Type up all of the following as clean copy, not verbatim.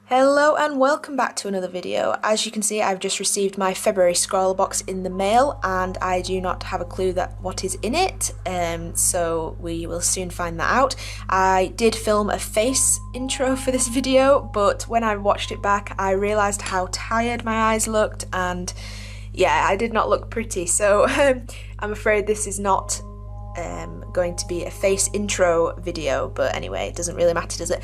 Hello and welcome back to another video. As you can see, I've just received my February ScrawlrBox in the mail and I do not have a clue what is in it, so we will soon find that out. I did film a face intro for this video, but when I watched it back I realised how tired my eyes looked and yeah, I did not look pretty, so I'm afraid this is not going to be a face intro video, but anyway, it doesn't really matter, does it?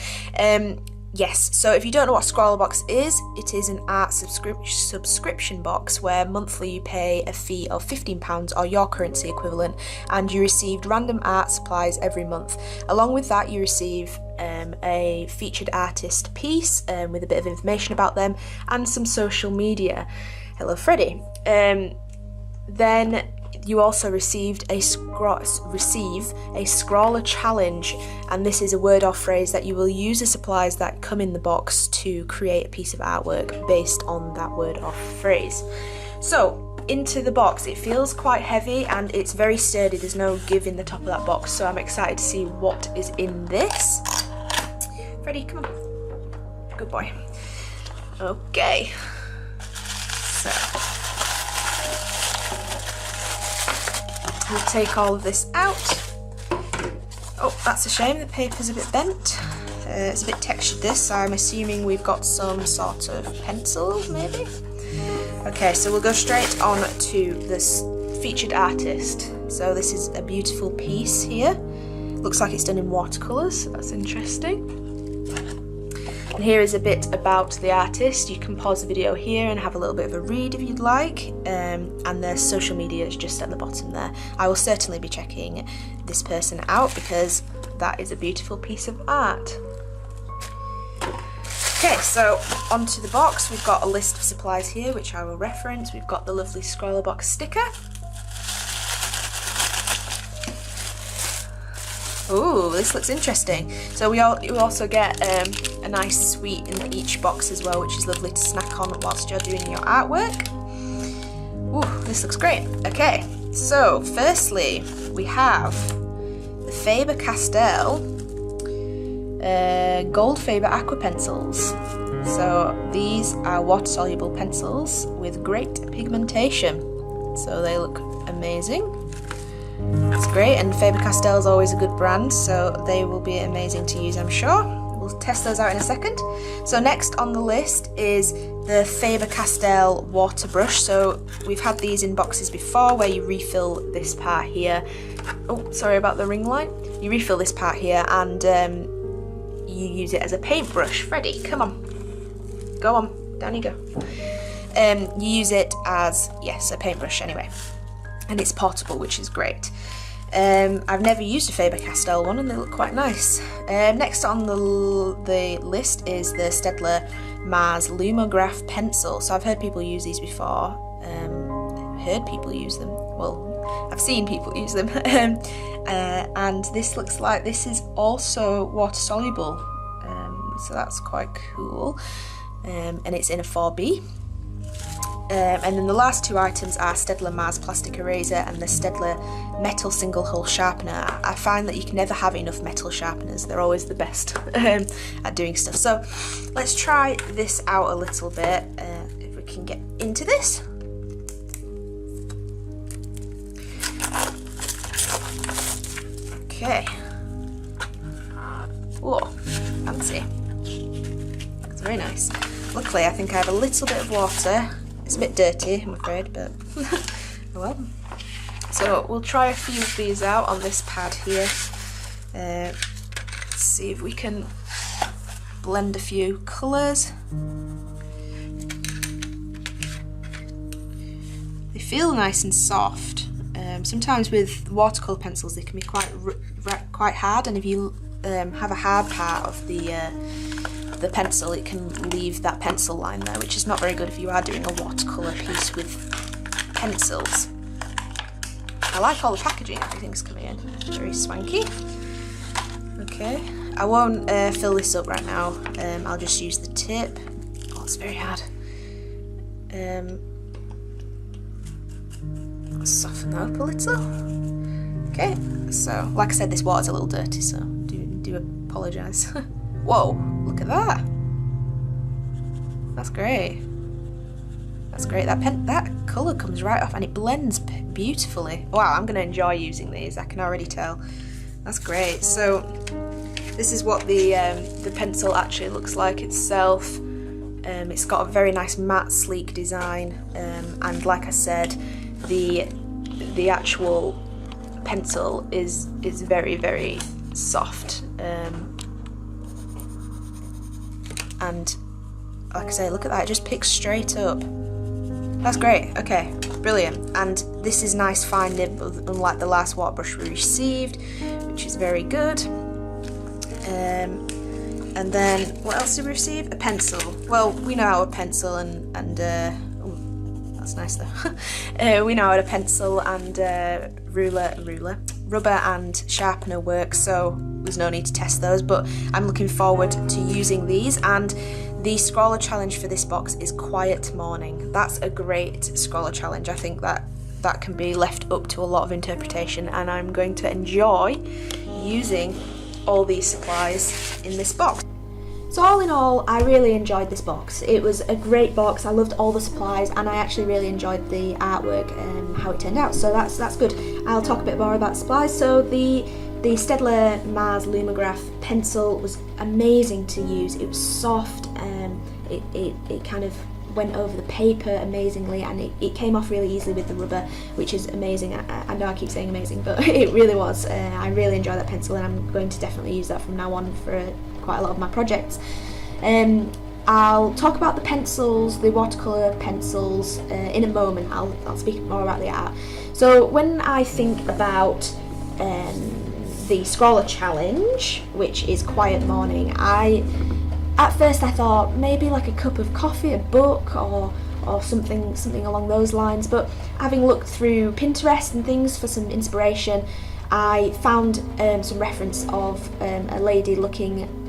Yes, so if you don't know what ScrawlrBox is, it is an art subscription box where monthly you pay a fee of £15 or your currency equivalent and you receive random art supplies every month. Along with that you receive a featured artist piece with a bit of information about them and some social media. Hello Freddie. Then you also received a Scrawler challenge, and this is a word or phrase that you will use the supplies that come in the box to create a piece of artwork based on that word or phrase. So into the box, it feels quite heavy and it's very sturdy, there's no give in the top of that box, so I'm excited to see what is in this. Freddie, come on, good boy. Okay, so we'll take all of this out. Oh, that's a shame, the paper's a bit bent. It's a bit textured this, so I'm assuming we've got some sort of pencil, maybe? Okay, so we'll go straight on to this featured artist. So this is a beautiful piece here. Looks like it's done in watercolours, so that's interesting. And here is a bit about the artist. You can pause the video here and have a little bit of a read if you'd like, and their social media is just at the bottom there. I will certainly be checking this person out because that is a beautiful piece of art. Okay, so onto the box, we've got a list of supplies here which I will reference. We've got the lovely ScrawlrBox sticker. Ooh, this looks interesting. So you also get a nice sweet in each box as well, which is lovely to snack on whilst you're doing your artwork. Ooh, this looks great. Okay, so firstly we have the Faber Castell Goldfaber Aqua pencils. So these are water-soluble pencils with great pigmentation. So they look amazing. That's great, and Faber Castell is always a good brand, so they will be amazing to use, I'm sure. We'll test those out in a second. So next on the list is the Faber Castell water brush. So we've had these in boxes before where you refill this part here. Oh, sorry about the ring light. You refill this part here and you use it as a paintbrush. Freddie, come on. Go on, down you go. You use it as, yes, a paintbrush anyway. And it's portable, which is great. I've never used a Faber Castell one and they look quite nice. Next on the list is the Staedtler Mars Lumograph pencil. So I've heard people use these before. Heard people use them. Well, I've seen people use them. And this looks like this is also water soluble. So that's quite cool. And it's in a 4B. And then the last two items are Staedtler Mars Plastic Eraser and the Staedtler Metal Single Hull Sharpener. I find that you can never have enough metal sharpeners, they're always the best at doing stuff. So let's try this out a little bit, if we can get into this. Okay. Whoa, fancy. It's very nice. Luckily I think I have a little bit of water. It's a bit dirty, I'm afraid, but oh well. So we'll try a few of these out on this pad here. Let's see if we can blend a few colours. They feel nice and soft. Sometimes with watercolour pencils they can be quite hard, and if you have a hard part of the pencil, it can leave that pencil line there, which is not very good if you are doing a watercolour piece with pencils. I like all the packaging, everything's coming in, very swanky. Okay, I won't fill this up right now, I'll just use the tip. Oh, it's very hard. Soften that up a little. Okay, so like I said, this water's a little dirty, so do apologise. Whoa, look at that. That's great. That's great. That colour comes right off and it blends beautifully. Wow, I'm going to enjoy using these, I can already tell. That's great. So this is what the pencil actually looks like itself. It's got a very nice matte, sleek design, and like I said, the actual pencil is very, very soft. And like I say, look at that, it just picks straight up. That's great, okay, brilliant. And this is nice fine nib, unlike the last water brush we received, which is very good. And then, what else did we receive? A pencil. Well, we know how a pencil and ooh, that's nice though. We know how a pencil and rubber and sharpener work, so there's no need to test those, but I'm looking forward to using these. And the Scrawler challenge for this box is Quiet Morning. That's a great Scrawler challenge. I think that can be left up to a lot of interpretation, and I'm going to enjoy using all these supplies in this box. So all in all, I really enjoyed this box. It was a great box. I loved all the supplies, and I actually really enjoyed the artwork and how it turned out. So that's good. I'll talk a bit more about supplies. So the Staedtler Mars Lumograph pencil was amazing to use. It was soft, it kind of went over the paper amazingly, and it came off really easily with the rubber, which is amazing. I know I keep saying amazing, but it really was. I really enjoy that pencil, and I'm going to definitely use that from now on for quite a lot of my projects. I'll talk about the pencils, the watercolour pencils, in a moment. I'll speak more about the art. So when I think about the Scrawler challenge, which is Quiet Morning, at first I thought maybe like a cup of coffee, a book, or something along those lines, but having looked through Pinterest and things for some inspiration, I found some reference of a lady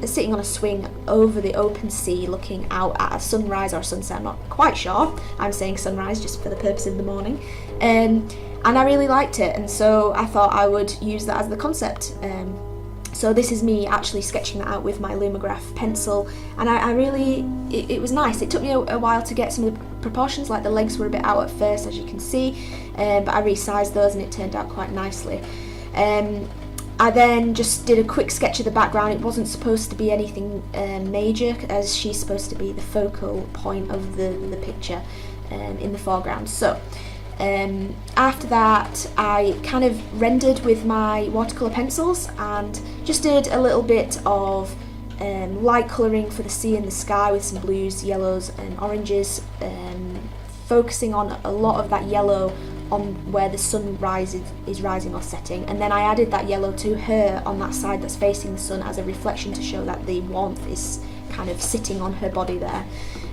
sitting on a swing over the open sea, looking out at a sunrise or a sunset. I'm not quite sure. I'm saying sunrise just for the purpose of the morning. And I really liked it, and so I thought I would use that as the concept. So this is me actually sketching that out with my Lumograph pencil, and it was nice. It took me a while to get some of the proportions, like the legs were a bit out at first, as you can see, but I resized those and it turned out quite nicely. I then just did a quick sketch of the background. It wasn't supposed to be anything major, as she's supposed to be the focal point of the picture in the foreground. So after that, I kind of rendered with my watercolour pencils and just did a little bit of light colouring for the sea and the sky with some blues, yellows and oranges, focusing on a lot of that yellow on where the sun is rising or setting, and then I added that yellow to her on that side that's facing the sun as a reflection to show that the warmth is kind of sitting on her body there.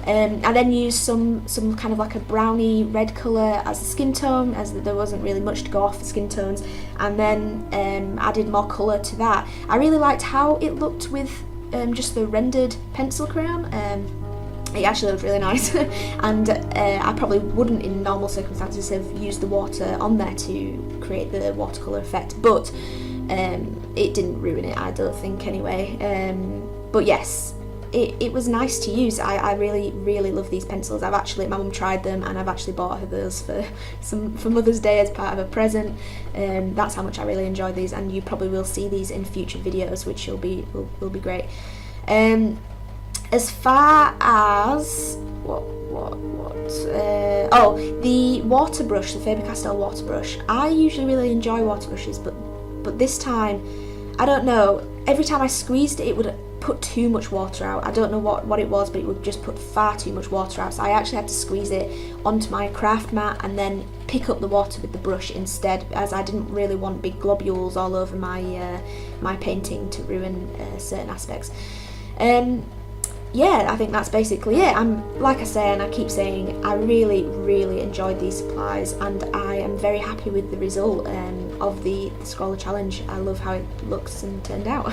I then used some kind of like a browny red colour as a skin tone, as there wasn't really much to go off the skin tones, and then added more colour to that. I really liked how it looked with just the rendered pencil crayon. It actually looked really nice, and I probably wouldn't in normal circumstances have used the water on there to create the watercolour effect, but it didn't ruin it, I don't think, anyway. But yes, it was nice to use. I really, really love these pencils. My mum tried them, and I've actually bought her those for Mother's Day as part of a present. That's how much I really enjoy these, and you probably will see these in future videos, which will be great. As far as the water brush, the Faber Castell water brush. I usually really enjoy water brushes, but this time, I don't know. Every time I squeezed it, it would put too much water out. I don't know what it was, but it would just put far too much water out. So I actually had to squeeze it onto my craft mat and then pick up the water with the brush instead, as I didn't really want big globules all over my my painting to ruin certain aspects. Yeah, I think that's basically it. Like I say, and I keep saying, I really, really enjoyed these supplies, and I am very happy with the result of the Scrawler challenge. I love how it looks and turned out.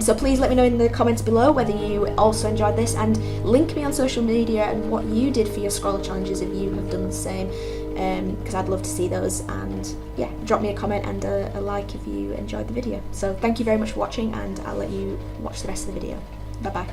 So please let me know in the comments below whether you also enjoyed this, and link me on social media and what you did for your Scrawler challenges if you have done the same, because I'd love to see those. And yeah, drop me a comment and a like if you enjoyed the video. So thank you very much for watching, and I'll let you watch the rest of the video. Bye bye.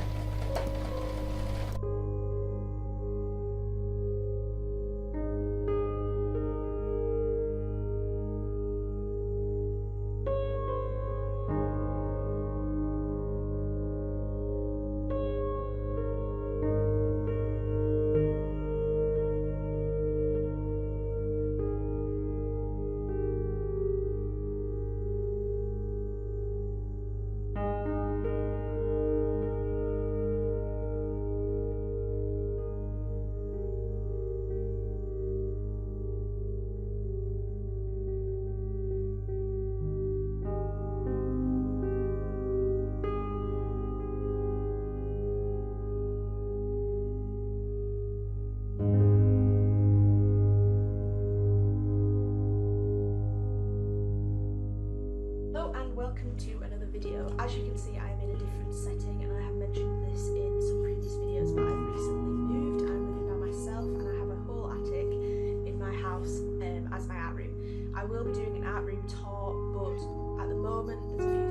video. As you can see, I am in a different setting, and I have mentioned this in some previous videos, but I've recently moved. I'm living by myself and I have a whole attic in my house as my art room. I will be doing an art room tour, but at the moment there's a few